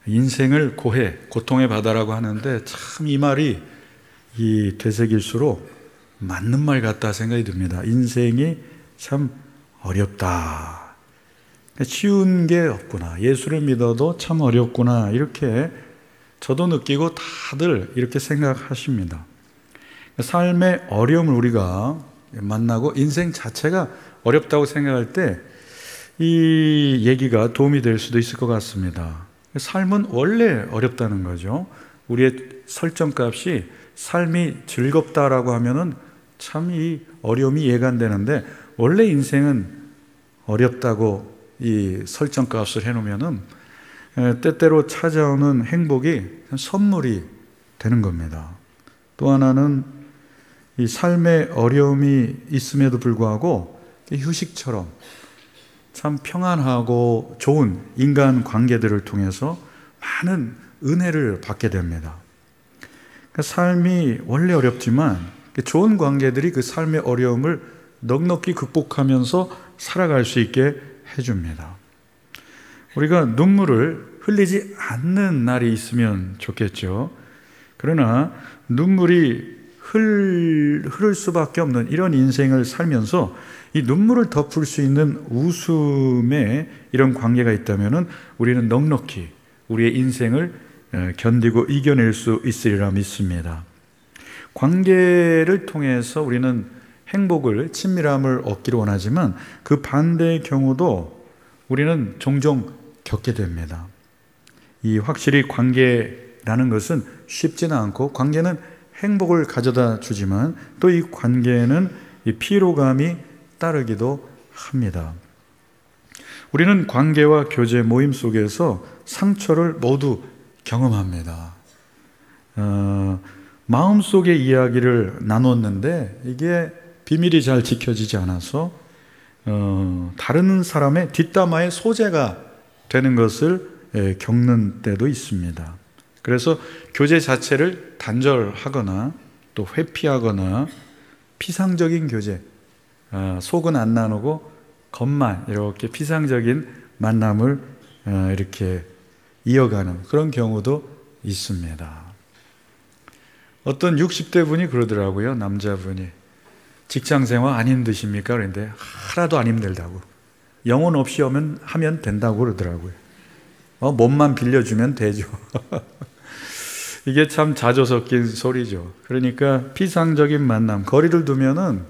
인생을 고해, 고통의 바다라고 하는데 참 이 말이 되새길수록 맞는 말 같다 생각이 듭니다. 인생이 참 어렵다. 쉬운 게 없구나. 예수를 믿어도 참 어렵구나. 이렇게 저도 느끼고 다들 이렇게 생각하십니다. 삶의 어려움을 우리가 만나고 인생 자체가 어렵다고 생각할 때 이 얘기가 도움이 될 수도 있을 것 같습니다. 삶은 원래 어렵다는 거죠. 우리의 설정값이 삶이 즐겁다라고 하면은 참 이 어려움이 이해가 안 되는데, 원래 인생은 어렵다고 이 설정값을 해놓으면은 때때로 찾아오는 행복이 선물이 되는 겁니다. 또 하나는 이 삶의 어려움이 있음에도 불구하고 휴식처럼 참 평안하고 좋은 인간 관계들을 통해서 많은 은혜를 받게 됩니다. 그러니까 삶이 원래 어렵지만 좋은 관계들이 그 삶의 어려움을 넉넉히 극복하면서 살아갈 수 있게 해줍니다. 우리가 눈물을 흘리지 않는 날이 있으면 좋겠죠. 그러나 눈물이 흐를 수밖에 없는 이런 인생을 살면서 이 눈물을 덮을 수 있는 웃음의 이런 관계가 있다면 우리는 넉넉히 우리의 인생을 견디고 이겨낼 수 있으리라 믿습니다. 관계를 통해서 우리는 행복을, 친밀함을 얻기를 원하지만 그 반대의 경우도 우리는 종종 겪게 됩니다. 이 확실히 관계라는 것은 쉽지는 않고, 관계는 행복을 가져다 주지만 또 이 관계에는 이 피로감이 따르기도 합니다. 우리는 관계와 교제 모임 속에서 상처를 모두 경험합니다. 마음속의 이야기를 나눴는데 이게 비밀이 잘 지켜지지 않아서 다른 사람의 뒷담화의 소재가 되는 것을 겪는 때도 있습니다. 그래서 교제 자체를 단절하거나 또 회피하거나 피상적인 교제, 속은 안 나누고 겉만 이렇게 피상적인 만남을 이렇게 이어가는 그런 경우도 있습니다. 어떤 60대 분이 그러더라고요. 남자분이 직장생활 안 힘드십니까? 그런데 하나도 안 힘들다고, 영혼 없이 하면 된다고 그러더라고요. 몸만 빌려주면 되죠. 이게 참 자조 섞인 소리죠. 그러니까 피상적인 만남, 거리를 두면은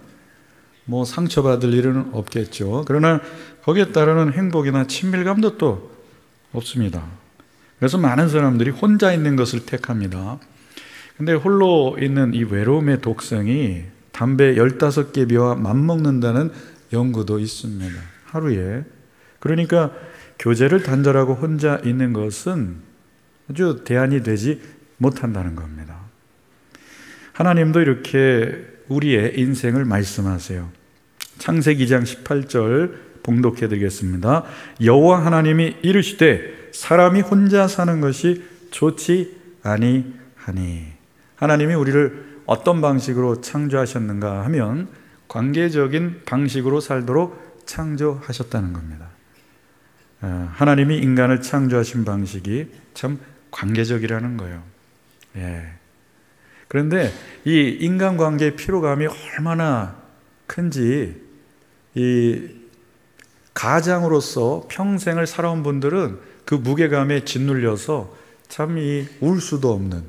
뭐 상처받을 일은 없겠죠. 그러나 거기에 따르는 행복이나 친밀감도 또 없습니다. 그래서 많은 사람들이 혼자 있는 것을 택합니다. 근데 홀로 있는 이 외로움의 독성이 담배 15개 비와 맞먹는다는 연구도 있습니다. 하루에. 그러니까 교제를 단절하고 혼자 있는 것은 아주 대안이 되지 못한다는 겁니다. 하나님도 이렇게 우리의 인생을 말씀하세요. 창세기 2장 18절 봉독해 드리겠습니다. 여호와 하나님이 이르시되 사람이 혼자 사는 것이 좋지 아니하니. 하나님이 우리를 어떤 방식으로 창조하셨는가 하면 관계적인 방식으로 살도록 창조하셨다는 겁니다. 하나님이 인간을 창조하신 방식이 참 관계적이라는 거예요. 그런데 이 인간관계의 피로감이 얼마나 큰지 이 가장으로서 평생을 살아온 분들은 그 무게감에 짓눌려서 참 울 수도 없는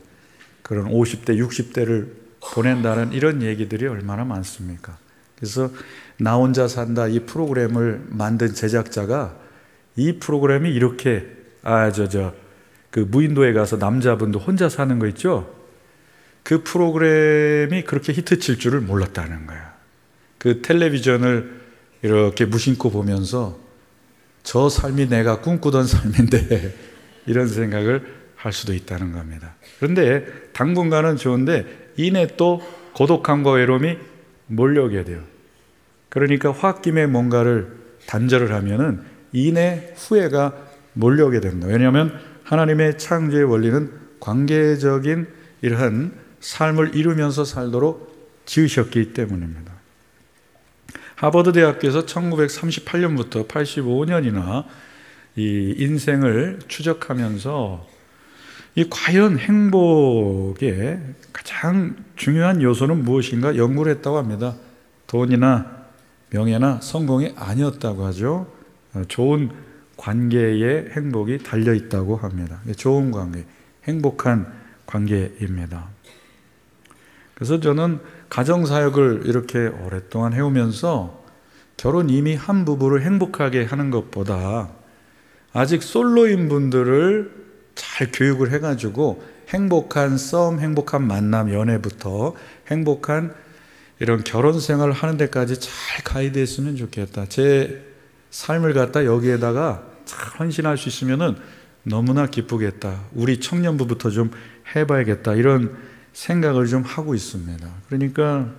그런 50대, 60대를 보낸다는 이런 얘기들이 얼마나 많습니까? 그래서 나 혼자 산다 이 프로그램을 만든 제작자가 이 프로그램이 이렇게 그 무인도에 가서 남자분도 혼자 사는 거 있죠? 그 프로그램이 그렇게 히트 칠 줄을 몰랐다는 거야. 그 텔레비전을 이렇게 무심코 보면서 저 삶이 내가 꿈꾸던 삶인데 이런 생각을 할 수도 있다는 겁니다. 그런데 당분간은 좋은데 이내 또 고독함과 외로움이 몰려오게 돼요. 그러니까 홧김에 뭔가를 단절을 하면은 이내 후회가 몰려오게 됩니다. 왜냐하면 하나님의 창조의 원리는 관계적인 이러한 삶을 이루면서 살도록 지으셨기 때문입니다. 하버드 대학교에서 1938년부터 85년이나 이 인생을 추적하면서 이 과연 행복의 가장 중요한 요소는 무엇인가 연구를 했다고 합니다. 돈이나 명예나 성공이 아니었다고 하죠. 좋은 관계에 행복이 달려있다고 합니다. 좋은 관계, 행복한 관계입니다. 그래서 저는 가정사역을 이렇게 오랫동안 해오면서 결혼 이미 한 부부를 행복하게 하는 것보다 아직 솔로인 분들을 잘 교육을 해가지고 행복한 썸, 행복한 만남, 연애부터 행복한 이런 결혼 생활을 하는 데까지 잘 가이드했으면 좋겠다. 제 삶을 갖다 여기에다가 잘 헌신할 수 있으면은 너무나 기쁘겠다. 우리 청년부부터 좀 해봐야겠다. 이런 생각을 좀 하고 있습니다. 그러니까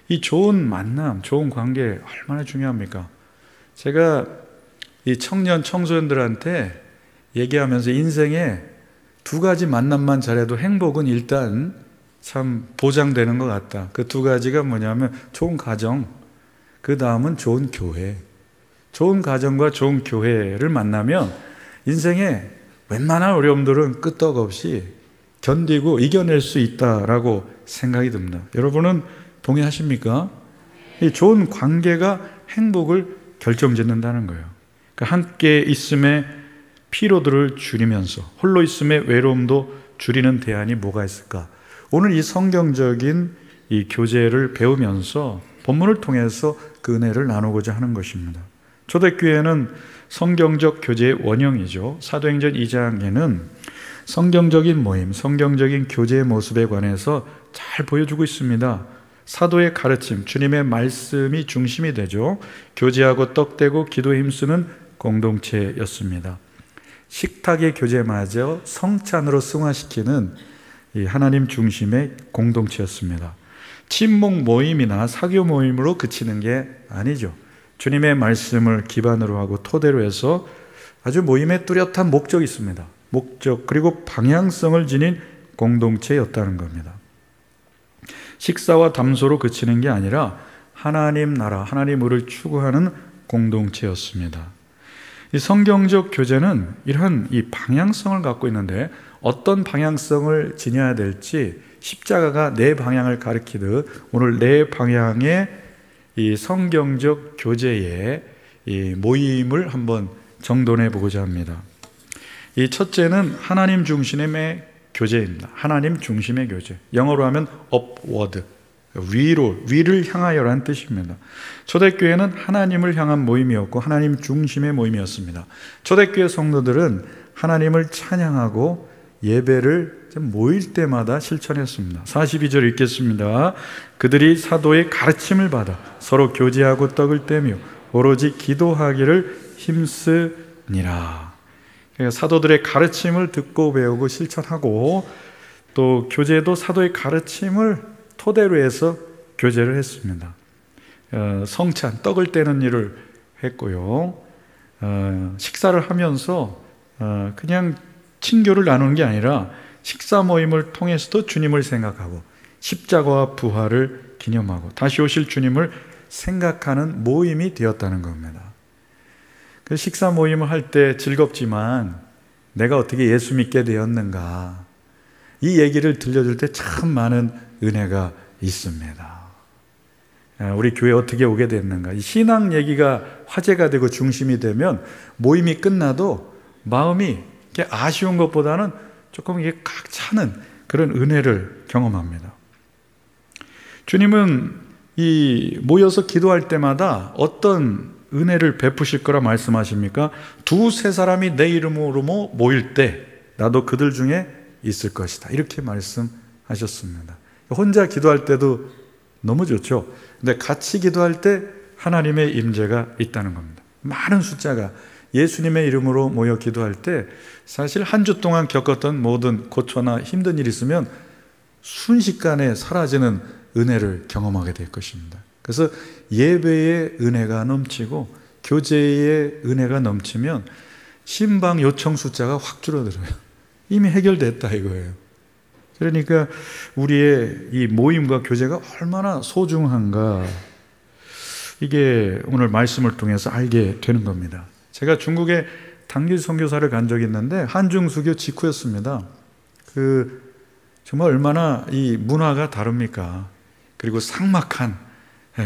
이 좋은 만남, 좋은 관계 얼마나 중요합니까? 제가 이 청년, 청소년들한테 얘기하면서 인생에 두 가지 만남만 잘해도 행복은 일단 참 보장되는 것 같다. 그 두 가지가 뭐냐면 좋은 가정, 그 다음은 좋은 교회. 좋은 가정과 좋은 교회를 만나면 인생에 웬만한 어려움들은 끄떡없이 견디고 이겨낼 수 있다라고 생각이 듭니다. 여러분은 동의하십니까? 이 좋은 관계가 행복을 결정짓는다는 거예요. 그러니까 함께 있음의 피로들을 줄이면서 홀로 있음의 외로움도 줄이는 대안이 뭐가 있을까? 오늘 이 성경적인 이 교제를 배우면서 본문을 통해서 그 은혜를 나누고자 하는 것입니다. 초대교회는 성경적 교제의 원형이죠. 사도행전 2장에는 성경적인 모임, 성경적인 교제의 모습에 관해서 잘 보여주고 있습니다. 사도의 가르침, 주님의 말씀이 중심이 되죠. 교제하고 떡대고 기도에 힘쓰는 공동체였습니다. 식탁의 교제마저 성찬으로 승화시키는 이 하나님 중심의 공동체였습니다. 친목 모임이나 사교 모임으로 그치는 게 아니죠. 주님의 말씀을 기반으로 하고 토대로 해서 아주 모임에 뚜렷한 목적이 있습니다. 목적 그리고 방향성을 지닌 공동체였다는 겁니다. 식사와 담소로 그치는 게 아니라 하나님 나라, 하나님 의를 추구하는 공동체였습니다. 이 성경적 교제는 이러한 이 방향성을 갖고 있는데 어떤 방향성을 지녀야 될지 십자가가 네 방향을 가리키듯 오늘 네 방향의 이 성경적 교제의 이 모임을 한번 정돈해 보고자 합니다. 이 첫째는 하나님 중심의 교제입니다. 하나님 중심의 교제. 영어로 하면 upward, 위를 향하여라는 뜻입니다. 초대교회는 하나님을 향한 모임이었고 하나님 중심의 모임이었습니다. 초대교회 성도들은 하나님을 찬양하고 예배를 모일 때마다 실천했습니다. 42절 읽겠습니다. 그들이 사도의 가르침을 받아 서로 교제하고 떡을 떼며 오로지 기도하기를 힘쓰니라. 사도들의 가르침을 듣고 배우고 실천하고 또 교제도 사도의 가르침을 토대로 해서 교제를 했습니다. 성찬, 떡을 떼는 일을 했고요. 식사를 하면서 그냥 친교를 나누는 게 아니라 식사 모임을 통해서도 주님을 생각하고 십자가와 부활을 기념하고 다시 오실 주님을 생각하는 모임이 되었다는 겁니다. 그 식사 모임을 할 때 즐겁지만 내가 어떻게 예수 믿게 되었는가 이 얘기를 들려줄 때 참 많은 은혜가 있습니다. 우리 교회 어떻게 오게 됐는가 이 신앙 얘기가 화제가 되고 중심이 되면 모임이 끝나도 마음이 아쉬운 것보다는 조금 이게 꽉 차는 그런 은혜를 경험합니다. 주님은 이 모여서 기도할 때마다 어떤 은혜를 베푸실 거라 말씀하십니까? 두세 사람이 내 이름으로 모일 때 나도 그들 중에 있을 것이다. 이렇게 말씀하셨습니다. 혼자 기도할 때도 너무 좋죠. 근데 같이 기도할 때 하나님의 임재가 있다는 겁니다. 많은 숫자가 예수님의 이름으로 모여 기도할 때 사실 한 주 동안 겪었던 모든 고초나 힘든 일이 있으면 순식간에 사라지는 은혜를 경험하게 될 것입니다. 그래서 예배의 은혜가 넘치고 교제의 은혜가 넘치면 신방 요청 숫자가 확 줄어들어요. 이미 해결됐다 이거예요. 그러니까 우리의 이 모임과 교제가 얼마나 소중한가 이게 오늘 말씀을 통해서 알게 되는 겁니다. 제가 중국에 단기 선교사를 간 적이 있는데 한중수교 직후였습니다. 정말 얼마나 이 문화가 다릅니까? 그리고 삭막한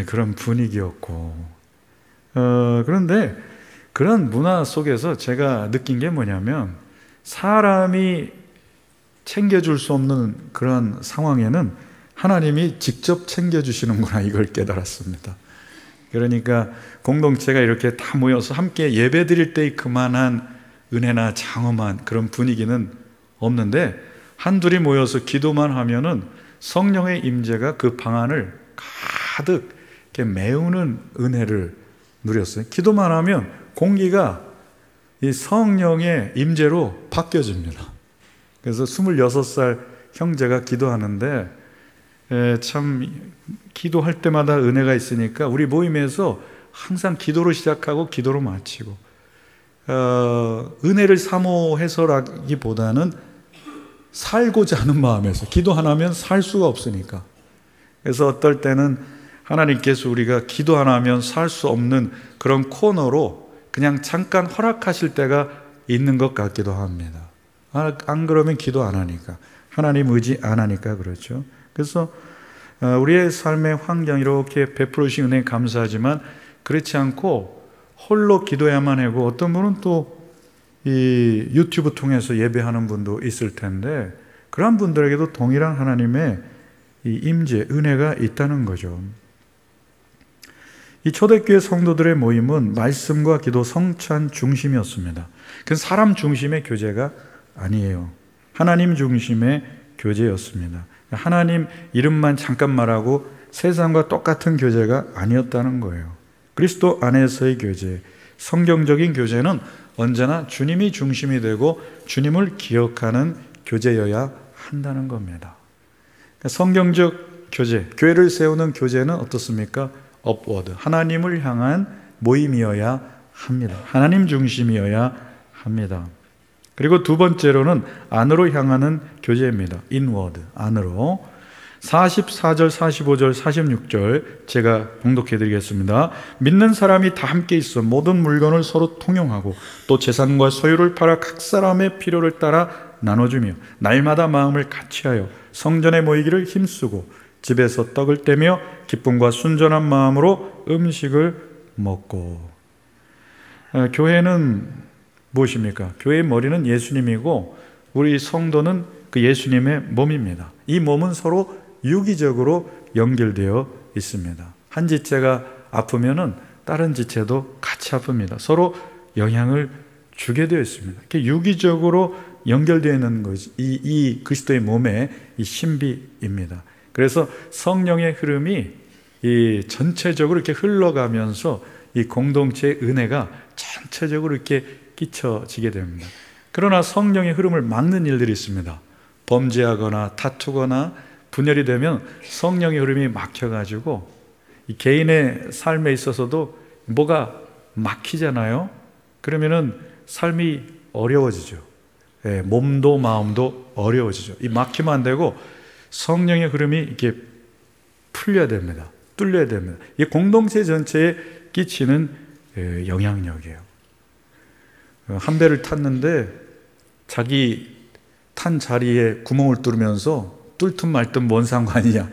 그런 분위기였고, 그런데 그런 문화 속에서 제가 느낀 게 뭐냐면, 사람이 챙겨줄 수 없는 그런 상황에는 하나님이 직접 챙겨주시는구나, 이걸 깨달았습니다. 그러니까 공동체가 이렇게 다 모여서 함께 예배 드릴 때의 그만한 은혜나 장엄한 그런 분위기는 없는데, 한둘이 모여서 기도만 하면은 성령의 임재가 그 방 안을 가득 이렇게 메우는 은혜를 누렸어요. 기도만 하면 공기가 이 성령의 임재로 바뀌어집니다. 그래서 26살 형제가 기도하는데, 참 기도할 때마다 은혜가 있으니까 우리 모임에서 항상 기도로 시작하고 기도로 마치고, 은혜를 사모해서라기보다는 살고자 하는 마음에서, 기도 하나 하면 살 수가 없으니까. 그래서 어떨 때는 하나님께서 우리가 기도 하나 하면 살 수 없는 그런 코너로 그냥 잠깐 허락하실 때가 있는 것 같기도 합니다. 안 그러면 기도 안 하니까, 하나님 의지 안 하니까 그렇죠. 그래서 우리의 삶의 환경 이렇게 베풀어 주신 은혜에 감사하지만, 그렇지 않고 홀로 기도해야만 하고, 어떤 분은 또 이 유튜브 통해서 예배하는 분도 있을 텐데, 그런 분들에게도 동일한 하나님의 이 임재, 은혜가 있다는 거죠. 이 초대교회 성도들의 모임은 말씀과 기도, 성찬 중심이었습니다. 그건 사람 중심의 교제가 아니에요. 하나님 중심의 교제였습니다. 하나님 이름만 잠깐 말하고 세상과 똑같은 교제가 아니었다는 거예요. 그리스도 안에서의 교제, 성경적인 교제는 언제나 주님이 중심이 되고 주님을 기억하는 교제여야 한다는 겁니다. 성경적 교제, 교회를 세우는 교제는 어떻습니까? 업워드, 하나님을 향한 모임이어야 합니다. 하나님 중심이어야 합니다. 그리고 두 번째로는 안으로 향하는 교제입니다. 인워드, 안으로. 44절, 45절, 46절 제가 봉독해 드리겠습니다. 믿는 사람이 다 함께 있어 모든 물건을 서로 통용하고, 또 재산과 소유를 팔아 각 사람의 필요를 따라 나눠주며, 날마다 마음을 같이하여 성전에 모이기를 힘쓰고, 집에서 떡을 떼며 기쁨과 순전한 마음으로 음식을 먹고. 교회는 무엇입니까? 교회의 머리는 예수님이고, 우리 성도는 그 예수님의 몸입니다. 이 몸은 서로 유기적으로 연결되어 있습니다. 한 지체가 아프면은 다른 지체도 같이 아픕니다. 서로 영향을 주게 되어 있습니다. 이렇게 유기적으로 연결되어 있는 것이 이 그리스도의 몸의 이 신비입니다. 그래서 성령의 흐름이 이 전체적으로 이렇게 흘러가면서 이 공동체의 은혜가 전체적으로 이렇게 끼쳐지게 됩니다. 그러나 성령의 흐름을 막는 일들이 있습니다. 범죄하거나 다투거나 분열이 되면 성령의 흐름이 막혀가지고 이 개인의 삶에 있어서도 뭐가 막히잖아요. 그러면은 삶이 어려워지죠. 몸도 마음도 어려워지죠. 이 막히면 안 되고 성령의 흐름이 이렇게 풀려야 됩니다. 뚫려야 됩니다. 이 공동체 전체에 끼치는 영향력이에요. 한 배를 탔는데 자기 탄 자리에 구멍을 뚫으면서 뚫든 말든 뭔 상관이냐,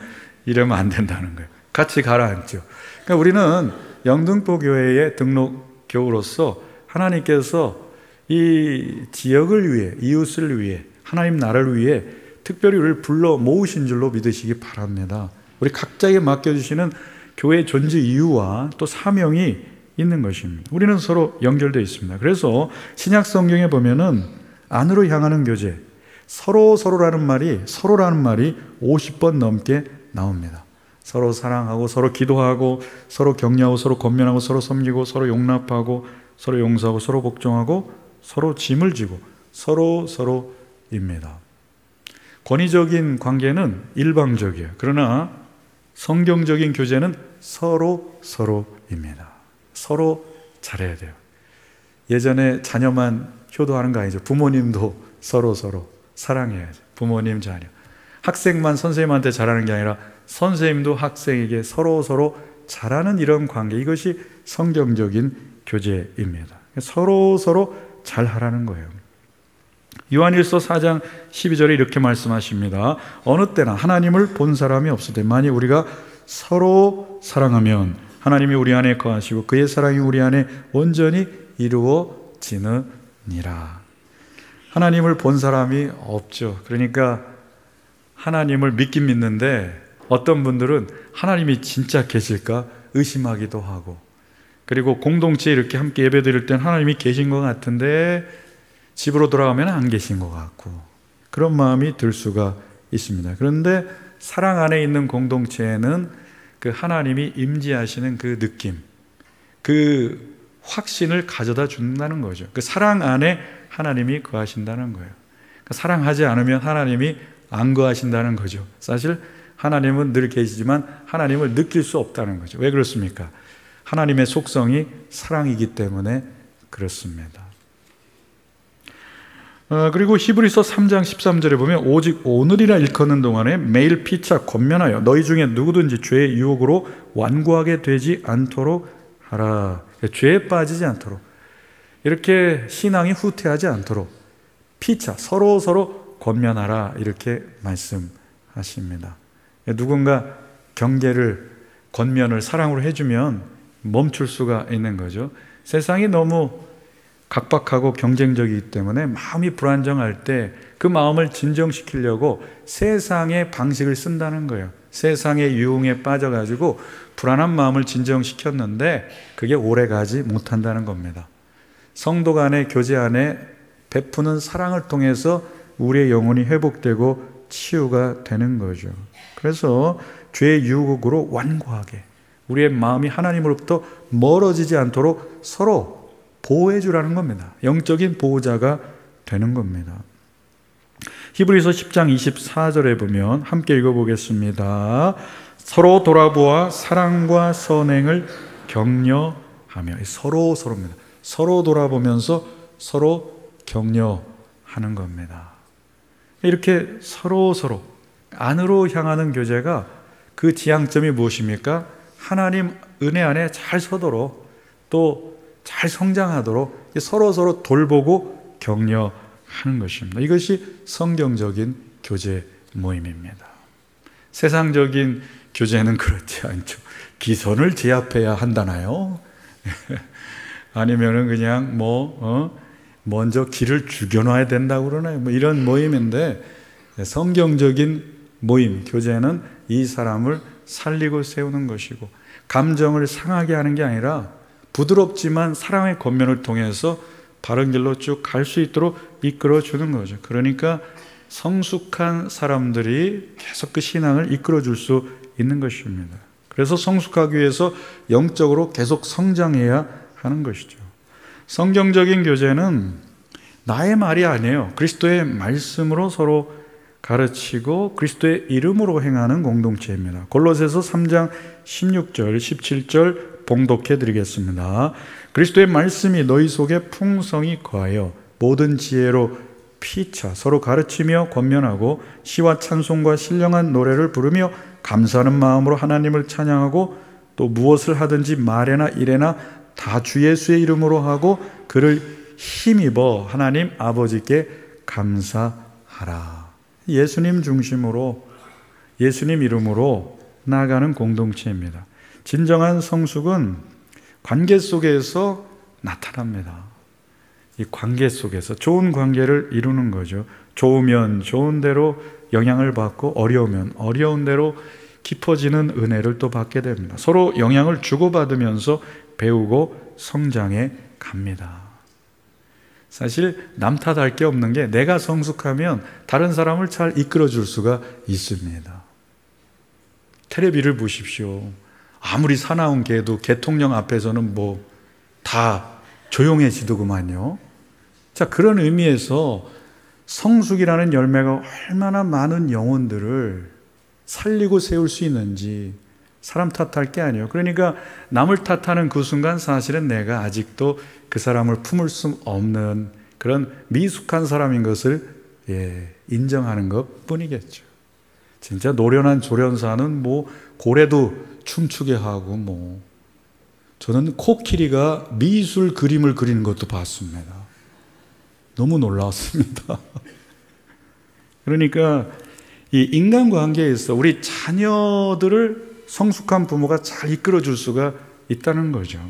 이러면 안 된다는 거예요. 같이 가라앉죠. 그러니까 우리는 영등포 교회의 등록 교우로서 하나님께서 이 지역을 위해, 이웃을 위해, 하나님 나라를 위해 특별히 우리를 불러 모으신 줄로 믿으시기 바랍니다. 우리 각자에게 맡겨주시는 교회의 존재 이유와 또 사명이 있는 것입니다. 우리는 서로 연결되어 있습니다. 그래서 신약 성경에 보면은 안으로 향하는 교제, 서로라는 말이 50번 넘게 나옵니다. 서로 사랑하고, 서로 기도하고, 서로 격려하고, 서로 권면하고, 서로 섬기고, 서로 용납하고, 서로 용서하고, 서로 복종하고, 서로 짐을 지고, 서로입니다. 권위적인 관계는 일방적이에요. 그러나 성경적인 교제는 서로입니다. 서로 잘해야 돼요. 예전에 자녀만 효도하는 거 아니죠. 부모님도 서로 사랑해야죠. 부모님, 자녀. 학생만 선생님한테 잘하는 게 아니라 선생님도 학생에게 서로 잘하는 이런 관계, 이것이 성경적인 교제입니다. 서로 잘하라는 거예요. 요한일서 4장 12절에 이렇게 말씀하십니다. 어느 때나 하나님을 본 사람이 없으되 만일 우리가 서로 사랑하면 하나님이 우리 안에 거하시고 그의 사랑이 우리 안에 온전히 이루어지느니라. 하나님을 본 사람이 없죠. 그러니까 하나님을 믿긴 믿는데 어떤 분들은 하나님이 진짜 계실까 의심하기도 하고, 그리고 공동체에 이렇게 함께 예배 드릴 땐 하나님이 계신 것 같은데 집으로 돌아가면 안 계신 것 같고, 그런 마음이 들 수가 있습니다. 그런데 사랑 안에 있는 공동체에는 그 하나님이 임재하시는 그 느낌, 그 확신을 가져다 준다는 거죠. 그 사랑 안에 하나님이 거하신다는 거예요. 그러니까 사랑하지 않으면 하나님이 안 거하신다는 거죠. 사실 하나님은 늘 계시지만 하나님을 느낄 수 없다는 거죠. 왜 그렇습니까? 하나님의 속성이 사랑이기 때문에 그렇습니다. 그리고 히브리서 3장 13절에 보면 오직 오늘이라 일컫는 동안에 매일 피차 권면하여 너희 중에 누구든지 죄의 유혹으로 완고하게 되지 않도록 하라. 죄에 빠지지 않도록, 이렇게 신앙이 후퇴하지 않도록 피차 서로 권면하라, 이렇게 말씀하십니다. 누군가 경계를, 권면을 사랑으로 해주면 멈출 수가 있는 거죠. 세상이 너무 각박하고 경쟁적이기 때문에 마음이 불안정할 때 그 마음을 진정시키려고 세상의 방식을 쓴다는 거예요. 세상의 유흥에 빠져가지고 불안한 마음을 진정시켰는데 그게 오래가지 못한다는 겁니다. 성도 간의 교제 안에 베푸는 사랑을 통해서 우리의 영혼이 회복되고 치유가 되는 거죠. 그래서 죄의 유혹으로 완고하게 우리의 마음이 하나님으로부터 멀어지지 않도록 서로 보호해 주라는 겁니다. 영적인 보호자가 되는 겁니다. 히브리서 10장 24절에 보면 함께 읽어보겠습니다. 서로 돌아보아 사랑과 선행을 격려하며, 서로입니다. 서로 돌아보면서 서로 격려하는 겁니다. 이렇게 서로 안으로 향하는 교제가 그 지향점이 무엇입니까? 하나님 은혜 안에 잘 서도록, 또 잘 성장하도록 서로 돌보고 격려하는 것입니다. 이것이 성경적인 교제 모임입니다. 세상적인 교제는 그렇지 않죠. 기선을 제압해야 한다나요? 아니면은 그냥 먼저 길을 죽여놔야 된다고 그러나요? 이런 모임인데, 성경적인 모임, 교제는 이 사람을 살리고 세우는 것이고, 감정을 상하게 하는 게 아니라 부드럽지만 사랑의 권면을 통해서 바른 길로 쭉 갈 수 있도록 이끌어 주는 거죠. 그러니까 성숙한 사람들이 계속 그 신앙을 이끌어 줄 수 있는 것입니다. 그래서 성숙하기 위해서 영적으로 계속 성장해야 하는 것이죠. 성경적인 교제는 나의 말이 아니에요. 그리스도의 말씀으로 서로 가르치고 그리스도의 이름으로 행하는 공동체입니다. 골로새서 3장 16절, 17절 봉독해 드리겠습니다. 그리스도의 말씀이 너희 속에 풍성히 거하여 모든 지혜로 피차 서로 가르치며 권면하고 시와 찬송과 신령한 노래를 부르며 감사하는 마음으로 하나님을 찬양하고, 또 무엇을 하든지 말에나 일에나 다 주 예수의 이름으로 하고 그를 힘입어 하나님 아버지께 감사하라. 예수님 중심으로, 예수님 이름으로 나아가는 공동체입니다. 진정한 성숙은 관계 속에서 나타납니다. 이 관계 속에서 좋은 관계를 이루는 거죠. 좋으면 좋은 대로 영향을 받고, 어려우면 어려운 대로 깊어지는 은혜를 또 받게 됩니다. 서로 영향을 주고받으면서 배우고 성장해 갑니다. 사실 남 탓할 게 없는 게, 내가 성숙하면 다른 사람을 잘 이끌어 줄 수가 있습니다. 텔레비를 보십시오. 아무리 사나운 개도 개통령 앞에서는 다 조용해지더구만요. 자, 그런 의미에서 성숙이라는 열매가 얼마나 많은 영혼들을 살리고 세울 수 있는지 사람 탓할 게 아니에요. 그러니까 남을 탓하는 그 순간 사실은 내가 아직도 그 사람을 품을 수 없는 그런 미숙한 사람인 것을 인정하는 것 뿐이겠죠. 진짜 노련한 조련사는 고래도 춤추게 하고, 저는 코끼리가 미술 그림을 그리는 것도 봤습니다. 너무 놀라웠습니다. 그러니까 이 인간관계에서 우리 자녀들을 성숙한 부모가 잘 이끌어줄 수가 있다는 거죠.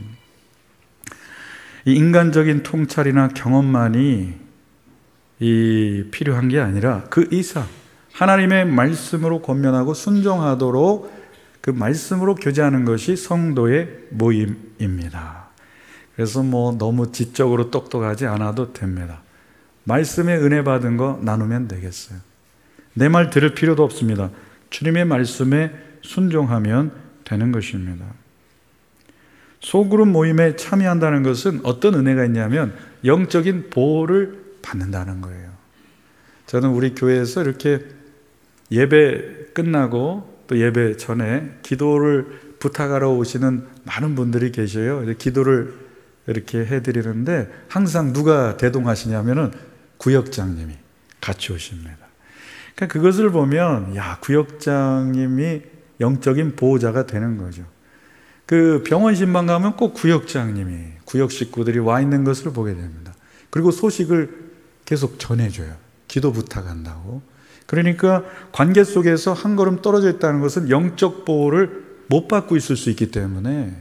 이 인간적인 통찰이나 경험만이 필요한 게 아니라 그 이상 하나님의 말씀으로 권면하고 순종하도록 그 말씀으로 교제하는 것이 성도의 모임입니다. 그래서 너무 지적으로 똑똑하지 않아도 됩니다. 말씀에 은혜 받은 거 나누면 되겠어요. 내 말 들을 필요도 없습니다. 주님의 말씀에 순종하면 되는 것입니다. 소그룹 모임에 참여한다는 것은 어떤 은혜가 있냐면 영적인 보호를 받는다는 거예요. 저는 우리 교회에서 이렇게 예배 끝나고 또 예배 전에 기도를 부탁하러 오시는 많은 분들이 계셔요. 기도를 이렇게 해드리는데 항상 누가 대동하시냐면은 구역장님이 같이 오십니다. 그러니까 그것을 보면 구역장님이 영적인 보호자가 되는 거죠. 그 병원 신방 가면 꼭 구역장님이 구역 식구들이 와 있는 것을 보게 됩니다. 그리고 소식을 계속 전해줘요. 기도 부탁한다고. 그러니까 관계 속에서 한 걸음 떨어져 있다는 것은 영적 보호를 못 받고 있을 수 있기 때문에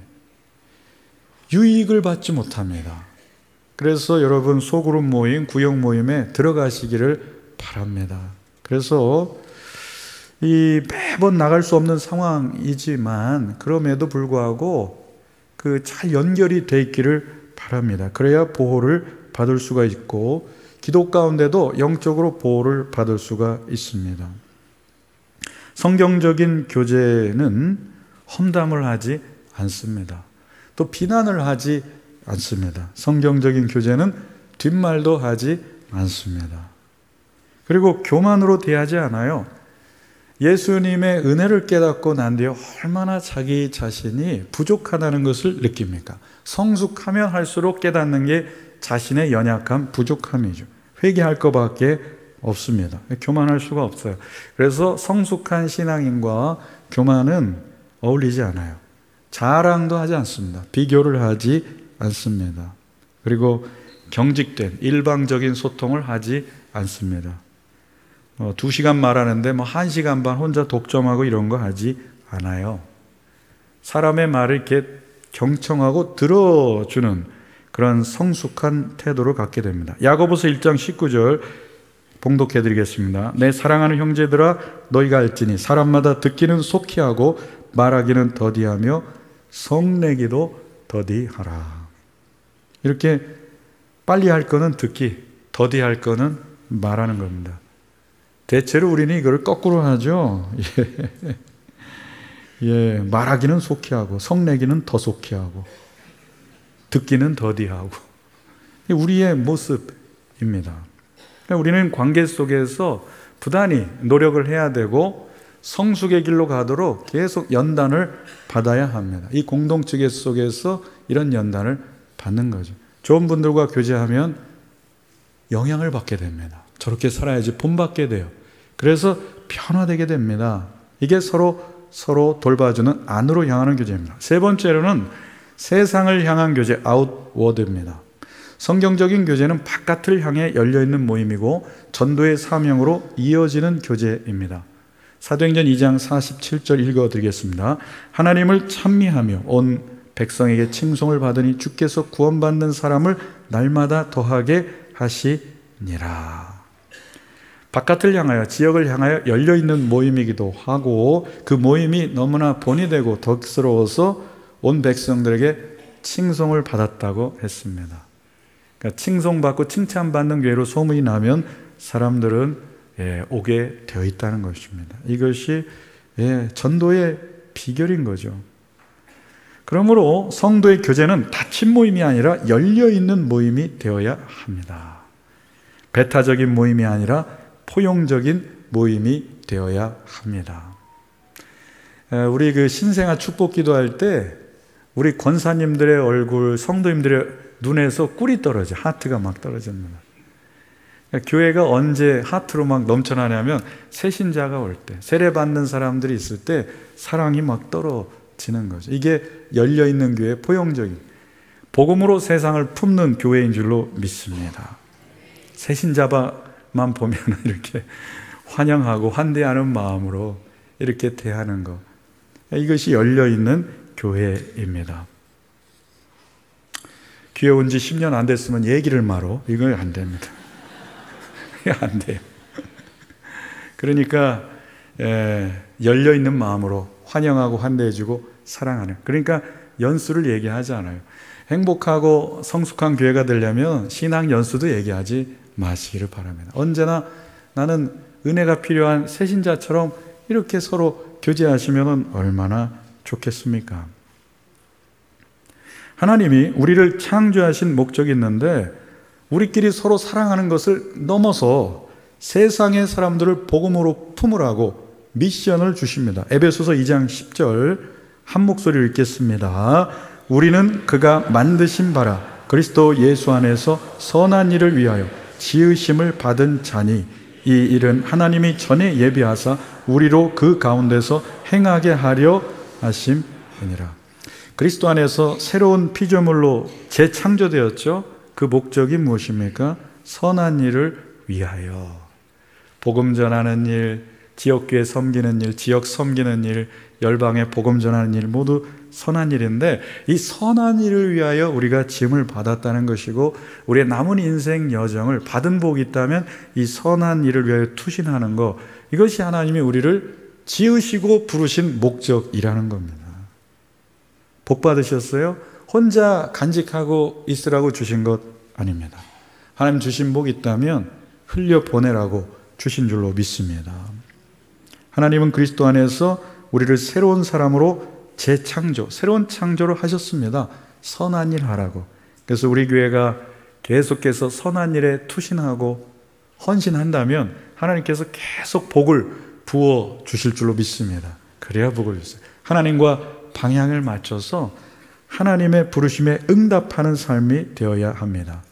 유익을 받지 못합니다. 그래서 여러분 소그룹 모임, 구역 모임에 들어가시기를 바랍니다. 그래서 매번 나갈 수 없는 상황이지만 그럼에도 불구하고 잘 연결이 돼 있기를 바랍니다. 그래야 보호를 받을 수가 있고 기도 가운데도 영적으로 보호를 받을 수가 있습니다. 성경적인 교제는 험담을 하지 않습니다. 또 비난을 하지 않습니다. 성경적인 교제는 뒷말도 하지 않습니다. 그리고 교만으로 대하지 않아요. 예수님의 은혜를 깨닫고 난 뒤에 얼마나 자기 자신이 부족하다는 것을 느낍니까? 성숙하면 할수록 깨닫는 게 자신의 연약함, 부족함이죠. 회개할 것밖에 없습니다. 교만할 수가 없어요. 그래서 성숙한 신앙인과 교만은 어울리지 않아요. 자랑도 하지 않습니다. 비교를 하지 않습니다. 그리고 경직된 일방적인 소통을 하지 않습니다. 2시간 말하는데 1시간 반 혼자 독점하고 이런 거 하지 않아요. 사람의 말을 이렇게 경청하고 들어주는 그런 성숙한 태도를 갖게 됩니다. 야고보서 1장 19절 봉독해 드리겠습니다. 내 사랑하는 형제들아 너희가 알지니 사람마다 듣기는 속히 하고 말하기는 더디하며 성내기도 더디하라. 이렇게 빨리 할 거는 듣기, 더디할 거는 말하는 겁니다. 대체로 우리는 이걸 거꾸로 하죠. 말하기는 속히 하고 성내기는 더 속히 하고 듣기는 더디하고 우리의 모습입니다. 우리는 관계 속에서 부단히 노력을 해야 되고 성숙의 길로 가도록 계속 연단을 받아야 합니다. 이 공동체 속에서 이런 연단을 받는 거죠. 좋은 분들과 교제하면 영향을 받게 됩니다. 저렇게 살아야지 본받게 돼요. 그래서 변화되게 됩니다. 이게 서로 돌봐주는 안으로 향하는 교제입니다. 세 번째로는 세상을 향한 교제, 아웃워드입니다. 성경적인 교제는 바깥을 향해 열려있는 모임이고 전도의 사명으로 이어지는 교제입니다. 사도행전 2장 47절 읽어드리겠습니다. 하나님을 찬미하며 온 백성에게 칭송을 받으니 주께서 구원받는 사람을 날마다 더하게 하시니라. 바깥을 향하여 지역을 향하여 열려있는 모임이기도 하고 그 모임이 너무나 본이 되고 덕스러워서 온 백성들에게 칭송을 받았다고 했습니다. 그러니까 칭송받고 칭찬받는 교회로 소문이 나면 사람들은 오게 되어 있다는 것입니다. 이것이 전도의 비결인 거죠. 그러므로 성도의 교제는 닫힌 모임이 아니라 열려있는 모임이 되어야 합니다. 배타적인 모임이 아니라 포용적인 모임이 되어야 합니다. 우리 그 신생아 축복 기도할 때 우리 권사님들의 얼굴, 성도님들의 눈에서 꿀이 떨어져, 하트가 막 떨어집니다. 교회가 언제 하트로 막 넘쳐나냐면 새신자가 올 때, 세례받는 사람들이 있을 때 사랑이 막 떨어지는 거죠. 이게 열려있는 교회, 포용적인 복음으로 세상을 품는 교회인 줄로 믿습니다. 새신자만 보면 이렇게 환영하고 환대하는 마음으로 이렇게 대하는 것, 이것이 열려있는 교회입니다. 교회 온 지 10년 안 됐으면 얘기를 말어. 이건 안 됩니다. 안 돼요. 그러니까 열려있는 마음으로 환영하고 환대해주고 사랑하는, 그러니까 연수를 얘기하지 않아요. 행복하고 성숙한 교회가 되려면 신앙 연수도 얘기하지 마시기를 바랍니다. 언제나 나는 은혜가 필요한 새신자처럼 이렇게 서로 교제하시면 얼마나 좋겠습니까? 하나님이 우리를 창조하신 목적이 있는데 우리끼리 서로 사랑하는 것을 넘어서 세상의 사람들을 복음으로 품으라고 미션을 주십니다. 에베소서 2장 10절 한 목소리로 읽겠습니다. 우리는 그가 만드신 바라 그리스도 예수 안에서 선한 일을 위하여 지으심을 받은 자니 이 일은 하나님이 전에 예비하사 우리로 그 가운데서 행하게 하려 하심이니라. 그리스도 안에서 새로운 피조물로 재창조되었죠. 그 목적이 무엇입니까? 선한 일을 위하여. 복음 전하는 일, 지역교회 섬기는 일, 지역 섬기는 일, 열방에 복음 전하는 일 모두 선한 일인데 이 선한 일을 위하여 우리가 지음을 받았다는 것이고 우리의 남은 인생 여정을 받은 복이 있다면 이 선한 일을 위하여 투신하는 것, 이것이 하나님이 우리를 지으시고 부르신 목적이라는 겁니다. 복 받으셨어요? 혼자 간직하고 있으라고 주신 것 아닙니다. 하나님 주신 복이 있다면 흘려보내라고 주신 줄로 믿습니다. 하나님은 그리스도 안에서 우리를 새로운 사람으로 재창조, 새로운 창조를 하셨습니다. 선한 일 하라고. 그래서 우리 교회가 계속해서 선한 일에 투신하고 헌신한다면 하나님께서 계속 복을 부어 주실 줄로 믿습니다. 그래야 복을 주세요. 하나님과 방향을 맞춰서 하나님의 부르심에 응답하는 삶이 되어야 합니다.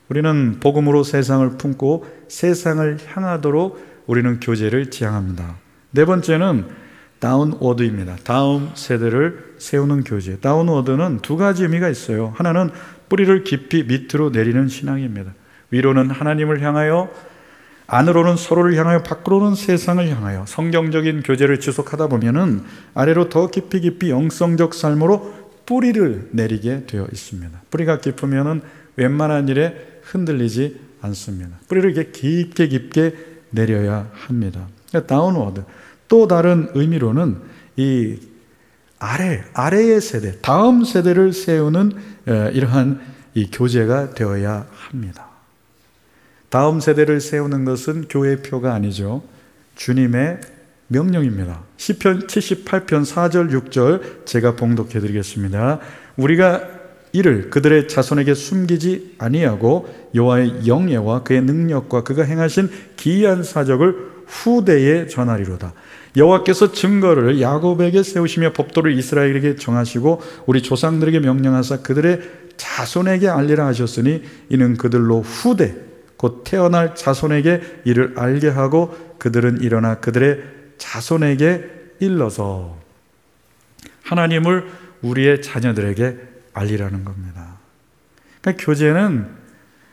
우리는 복음으로 세상을 품고 세상을 향하도록 우리는 교제를 지향합니다. 네 번째는 다운워드입니다. 다음 세대를 세우는 교제. 다운워드는 두 가지 의미가 있어요. 하나는 뿌리를 깊이 밑으로 내리는 신앙입니다. 위로는 하나님을 향하여, 안으로는 서로를 향하여, 밖으로는 세상을 향하여 성경적인 교제를 지속하다 보면은 아래로 더 깊이 영성적 삶으로 뿌리를 내리게 되어 있습니다. 뿌리가 깊으면은 웬만한 일에 흔들리지 않습니다. 뿌리를 이렇게 깊게 내려야 합니다. 다운워드. 또 다른 의미로는 이 아래의 세대, 다음 세대를 세우는 이러한 이 교제가 되어야 합니다. 다음 세대를 세우는 것은 교회의 표가 아니죠. 주님의 명령입니다. 시편 78편 4절 6절 제가 봉독해 드리겠습니다. 우리가 이를 그들의 자손에게 숨기지 아니하고 여호와의 영예와 그의 능력과 그가 행하신 기이한 사적을 후대에 전하리로다. 여호와께서 증거를 야곱에게 세우시며 법도를 이스라엘에게 정하시고 우리 조상들에게 명령하사 그들의 자손에게 알리라 하셨으니 이는 그들로 후대 곧 태어날 자손에게 이를 알게 하고 그들은 일어나 그들의 자손에게 일러서 하나님을 우리의 자녀들에게 알리라는 겁니다. 그러니까 교제는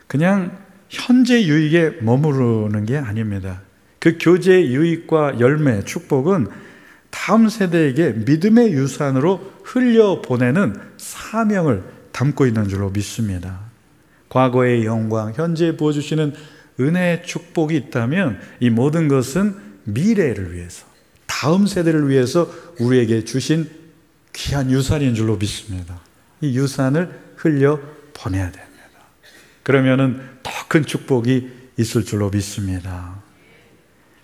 그냥 현재 유익에 머무르는 게 아닙니다. 그 교제의 유익과 열매, 축복은 다음 세대에게 믿음의 유산으로 흘려보내는 사명을 담고 있는 줄로 믿습니다. 과거의 영광, 현재에 부어주시는 은혜의 축복이 있다면 이 모든 것은 미래를 위해서, 다음 세대를 위해서 우리에게 주신 귀한 유산인 줄로 믿습니다. 이 유산을 흘려보내야 됩니다. 그러면은 더 큰 축복이 있을 줄로 믿습니다.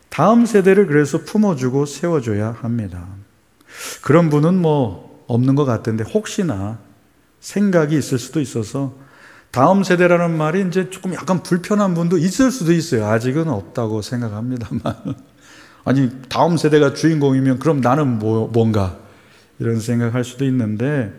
다음 세대를 그래서 품어주고 세워줘야 합니다. 그런 분은 없는 것 같은데 혹시나 생각이 있을 수도 있어서 다음 세대라는 말이 이제 조금 약간 불편한 분도 있을 수도 있어요. 아직은 없다고 생각합니다만 아니 다음 세대가 주인공이면 그럼 나는 뭔가 이런 생각할 수도 있는데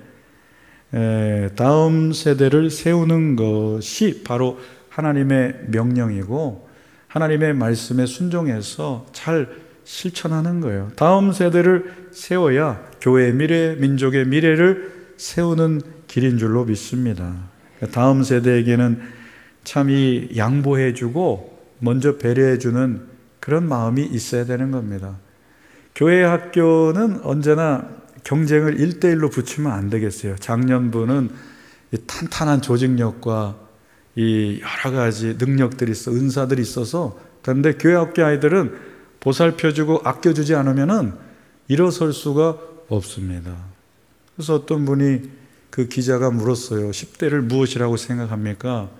다음 세대를 세우는 것이 바로 하나님의 명령이고 하나님의 말씀에 순종해서 잘 실천하는 거예요. 다음 세대를 세워야 교회의 미래, 민족의 미래를 세우는 길인 줄로 믿습니다. 다음 세대에게는 참 이 양보해주고 먼저 배려해주는 그런 마음이 있어야 되는 겁니다. 교회 학교는 언제나 경쟁을 1대1로 붙이면 안 되겠어요. 작년부는 이 탄탄한 조직력과 이 여러 가지 능력들이 있어, 은사들이 있어서, 그런데 교회 학교 아이들은 보살펴주고 아껴주지 않으면은 일어설 수가 없습니다. 그래서 어떤 분이 그 기자가 물었어요. 10대를 무엇이라고 생각합니까?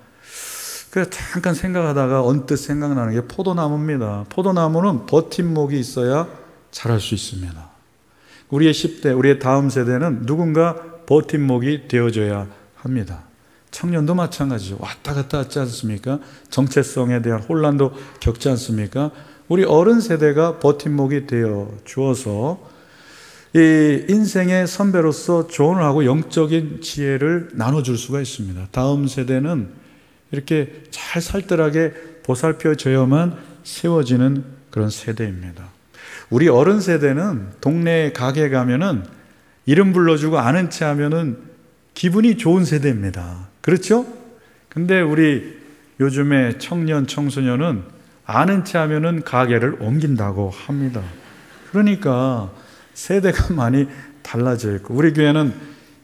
그래서 잠깐 생각하다가 언뜻 생각나는 게 포도나무입니다. 포도나무는 버팀목이 있어야 자랄 수 있습니다. 우리의 10대, 우리의 다음 세대는 누군가 버팀목이 되어줘야 합니다. 청년도 마찬가지죠. 왔다 갔다 하지 않습니까? 정체성에 대한 혼란도 겪지 않습니까? 우리 어른 세대가 버팀목이 되어 주어서 이 인생의 선배로서 조언을 하고 영적인 지혜를 나눠줄 수가 있습니다. 다음 세대는 이렇게 잘 살뜰하게 보살펴져야만 세워지는 그런 세대입니다. 우리 어른 세대는 동네 가게 가면은 이름 불러주고 아는 체 하면은 기분이 좋은 세대입니다. 그렇죠? 근데 우리 요즘의 청년, 청소년은 아는 체 하면은 가게를 옮긴다고 합니다. 그러니까 세대가 많이 달라져 있고, 우리 교회는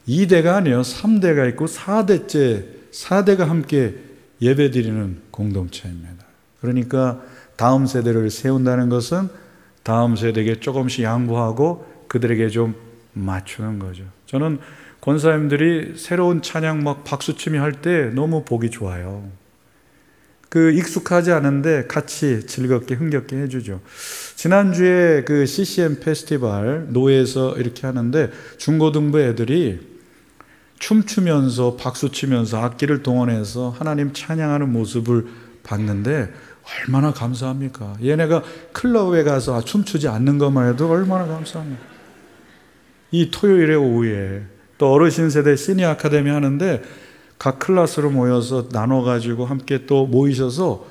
2대가 아니에요. 3대가 있고 4대가 함께 예배드리는 공동체입니다. 그러니까 다음 세대를 세운다는 것은 다음 세대에게 조금씩 양보하고 그들에게 좀 맞추는 거죠. 저는 권사님들이 새로운 찬양 막 박수치미 할 때 너무 보기 좋아요. 그 익숙하지 않은데 같이 즐겁게 흥겹게 해주죠. 지난주에 그 CCM 페스티벌 노예에서 이렇게 하는데 중고등부 애들이 춤추면서 박수치면서 악기를 동원해서 하나님 찬양하는 모습을 봤는데 얼마나 감사합니까? 얘네가 클럽에 가서 춤추지 않는 것만 해도 얼마나 감사합니까? 이 토요일의 오후에 또 어르신 세대 시니어 아카데미 하는데 각 클래스로 모여서 나눠가지고 함께 또 모이셔서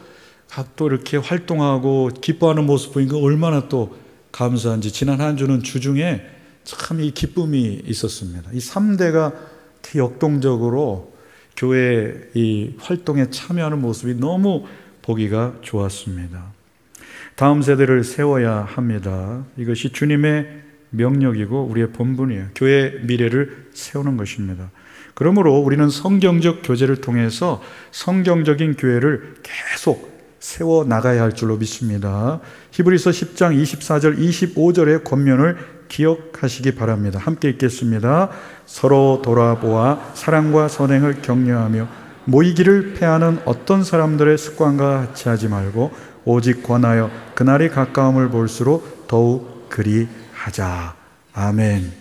각 또 이렇게 활동하고 기뻐하는 모습 보니까 얼마나 또 감사한지, 지난 한 주는 주중에 참 이 기쁨이 있었습니다. 이 3대가 역동적으로 교회 이 활동에 참여하는 모습이 너무 보기가 좋았습니다. 다음 세대를 세워야 합니다. 이것이 주님의 명령이고 우리의 본분이에요. 교회의 미래를 세우는 것입니다. 그러므로 우리는 성경적 교제를 통해서 성경적인 교회를 계속 세워 나가야 할 줄로 믿습니다. 히브리서 10장 24절 25절의 권면을 기억하시기 바랍니다. 함께 읽겠습니다. 서로 돌아보아 사랑과 선행을 격려하며 모이기를 패하는 어떤 사람들의 습관과 같이 하지 말고 오직 권하여 그날이 가까움을 볼수록 더욱 그리하자. 아멘.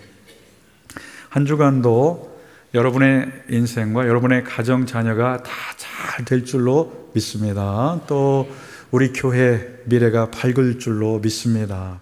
한 주간도 여러분의 인생과 여러분의 가정 자녀가 다 잘 될 줄로 믿습니다. 또 우리 교회 미래가 밝을 줄로 믿습니다.